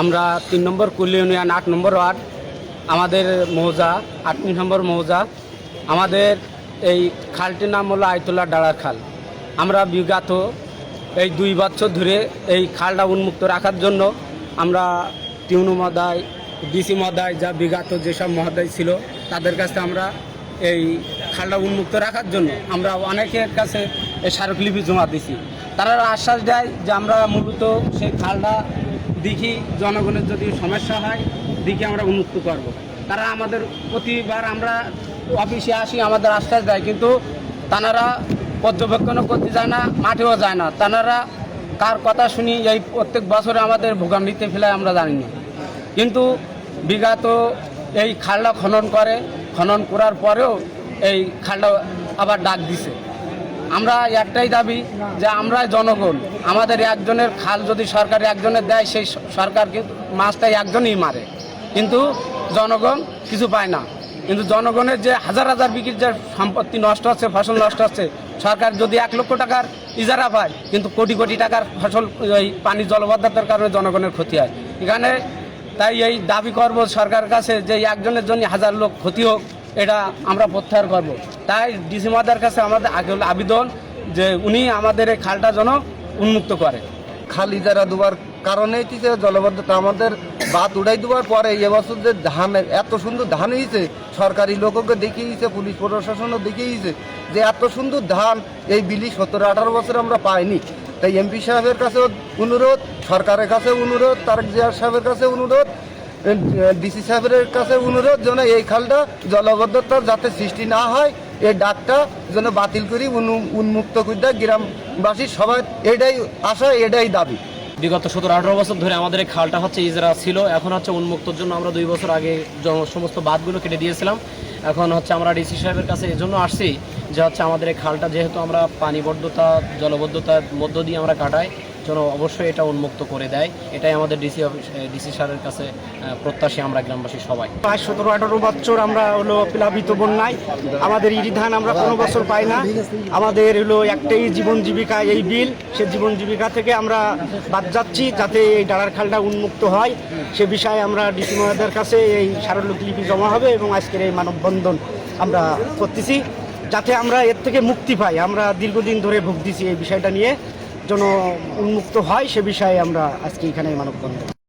আমরা 3 নম্বর কুল ইউনিয়ন 8 নম্বর ওয়ার্ড আমাদের মৌজা 8 নম্বর মৌজা। আমাদের এই খালটির নাম হলো আয়তুল্লাহ ডাড়ার খাল। আমরা বিগত এই 2 বছর ধরে এই খালটা উন্মুক্ত রাখার জন্য আমরা টিউনু মহোদয়, ডিসি মহোদয়, যা বিগত যেসব মহোদয় ছিল তাদের কাছে আমরা এই খালটা উন্মুক্ত রাখার জন্য আমরা অনেকের কাছে এই স্মারকলিপি জমা দিছি। তারা আশ্বাস দেয় যে আমরা মূলত সেই খালটা দেখি জনগণের যদি সমস্যা হয় দেখি আমরা উন্মুক্ত করব। তারা আমাদের প্রতিবার আমরা অফিসে আসি আমাদের আশ্বাস দেয়, কিন্তু তারা পর্যবেক্ষণও করতে যায় না, মাঠেও যায় না। তারা কার কথা শুনি এই প্রত্যেক বছরে আমাদের ভোগান্তিতে ফেলায় আমরা জানি না। কিন্তু বিগত এই খালটা খনন করার পরেও এই খালটা আবার ডাক দিছে। আমরা একটাই দাবি যে আমরা জনগণ, আমাদের একজনের খাল যদি সরকার একজনের দেয় সেই সরকার কিন্তু মাছটাই একজনই মারে, কিন্তু জনগণ কিছু পায় না। কিন্তু জনগণের যে হাজার হাজার বিঘির যে সম্পত্তি নষ্ট হচ্ছে, ফসল নষ্ট হচ্ছে, সরকার যদি 1 লক্ষ টাকার ইজারা পায় কিন্তু কোটি কোটি টাকার ফসল এই পানি জলবদ্ধতার কারণে জনগণের ক্ষতি হয় এখানে। তাই এই দাবি করব সরকারের কাছে যে একজনের জন্য 1000 লোক ক্ষতি হোক, এটা আমরা প্রত্যাহার করব। তাই ডিসি মহোদয়ের কাছে আমাদের আবেদন যে উনি আমাদের এই খালটা যেন উন্মুক্ত করে। খাল ইজারা দেওয়ার কারণে জলবদ্ধতা আমাদের বাদ উড়াই দেওয়ার পরে এবছর যে ধানের এত সুন্দর ধান হয়েছে, সরকারি লোককে দেখিয়েছে, পুলিশ প্রশাসনও দেখিয়েছে যে এত সুন্দর ধান এই বিলি 17-18 বছর আমরা পাইনি। তাই এমপি সাহেবের কাছে অনুরোধ, সরকারের কাছে অনুরোধ, তারেক জিয়া সাহেবের কাছে অনুরোধ, ডিসি সাহেবের কাছে অনুরোধ যেন এই খালটা জলবদ্ধতার যাতে সৃষ্টি না হয়, এই ডাকটা যেন বাতিল করি, উন্মুক্ত করে দেয় গ্রামবাসী সবাই। এটাই আশা, এটাই দাবি। বিগত 17-18 বছর ধরে আমাদের এই খালটা ইজরা ছিল, এখন উন্মুক্তর জন্য আমরা 2 বছর আগে সমস্ত বাঁধগুলো কেটে দিয়েছিলাম। এখন আমরা ডিসি সাহেবের কাছে এই জন্য আসছি যে আমাদের এই খালটা যেহেতু আমরা পানিবদ্ধতা জলবদ্ধতার মধ্য দিয়ে আমরা কাটাই, যেন অবশ্যই এটা উন্মুক্ত করে দেয়। এটাই আমাদের ডিসি সাহেবের কাছে প্রত্যাশী আমরা গ্রামবাসী সবাই। 17-18 বছর আমরা প্লাবিত বন্যায় আমাদের ইরি ধান আমরা কোনো বছর পাই না। আমাদের একটাই জীবন জীবিকা এই বিল, সে জীবন জীবিকা থেকে আমরা বাদ যাচ্ছি। যাতে এই ডাড়ার খালটা উন্মুক্ত হয় সে বিষয়ে আমরা ডিসি মহোদয়ের কাছে এই স্মারকলিপি জমা হবে এবং আজকের এই মানববন্ধন আমরা করতেছি যাতে আমরা এর থেকে মুক্তি পাই। আমরা দীর্ঘদিন ধরে ভুগতেছি এই বিষয়টা নিয়ে, যেন উন্মুক্ত হয় সে বিষয়ে আমরা আজকে এখানে মানববন্ধন।